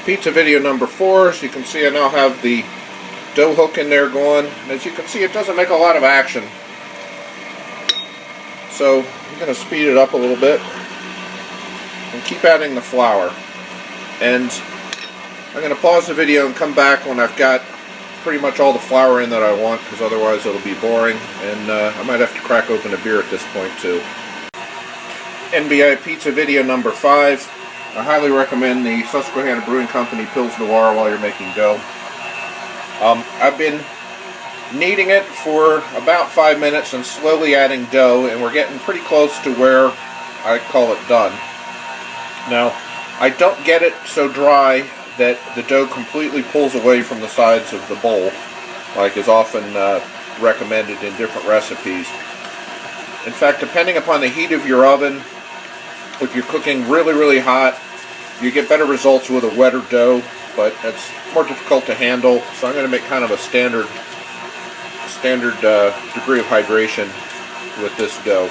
Pizza video number 4. As you can see, I now have the dough hook in there going. And as you can see, it doesn't make a lot of action. So I'm going to speed it up a little bit and keep adding the flour. And I'm going to pause the video and come back when I've got pretty much all the flour in that I want, because otherwise it'll be boring, and I might have to crack open a beer at this point too. NBI Pizza video number 5. I highly recommend the Susquehanna Brewing Company Pils Noir while you're making dough. I've been kneading it for about 5 minutes and slowly adding dough, and we're getting pretty close to where I call it done. Now, I don't get it so dry that the dough completely pulls away from the sides of the bowl, like is often recommended in different recipes. In fact, depending upon the heat of your oven, if you're cooking really hot, you get better results with a wetter dough, but it's more difficult to handle, so I'm going to make kind of a standard degree of hydration with this dough.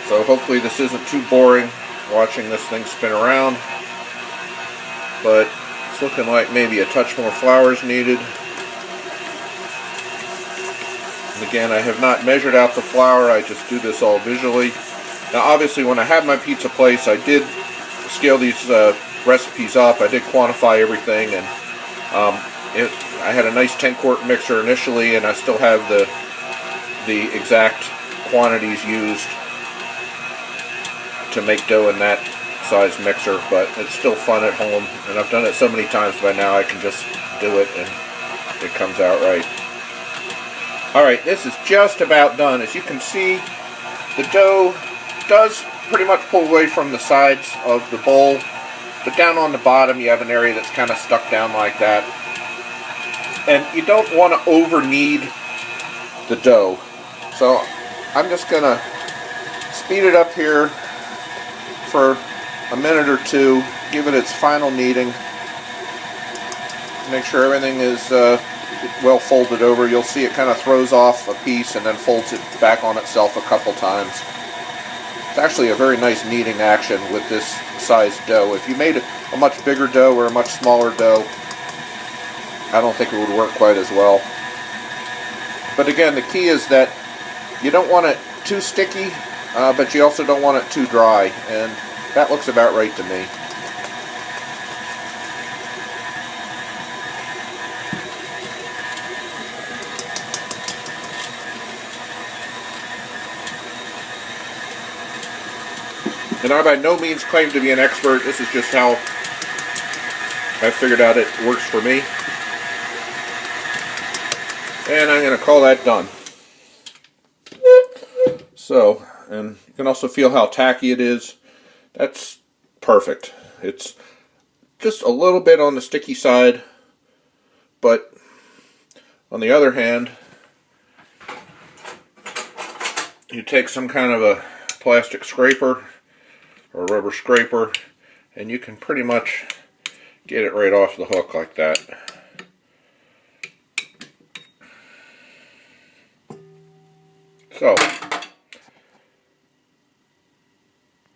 So hopefully this isn't too boring watching this thing spin around, but it's looking like maybe a touch more flour is needed. And again, I have not measured out the flour, I just do this all visually. Now obviously when I had my pizza place, I did scale these recipes up, I did quantify everything, and I had a nice 10-quart mixer initially, and I still have the exact quantities used to make dough in that size mixer, but it's still fun at home, and I've done it so many times by now I can just do it and it comes out right. Alright, this is just about done. As you can see, the dough does pretty much pull away from the sides of the bowl, but down on the bottom you have an area that's kind of stuck down like that. And you don't want to over knead the dough, so I'm just going to speed it up here for a minute or two, give it its final kneading, make sure everything is well folded over. You'll see it kind of throws off a piece and then folds it back on itself a couple times. It's actually a very nice kneading action with this size dough. If you made a much bigger dough or a much smaller dough, I don't think it would work quite as well. But again, the key is that you don't want it too sticky, but you also don't want it too dry, and that looks about right to me. And I by no means claim to be an expert. This is just how I figured out it works for me. And I'm going to call that done. So, and you can also feel how tacky it is. That's perfect. It's just a little bit on the sticky side, but on the other hand, you take some kind of a plastic scraper or a rubber scraper, and you can pretty much get it right off the hook like that. So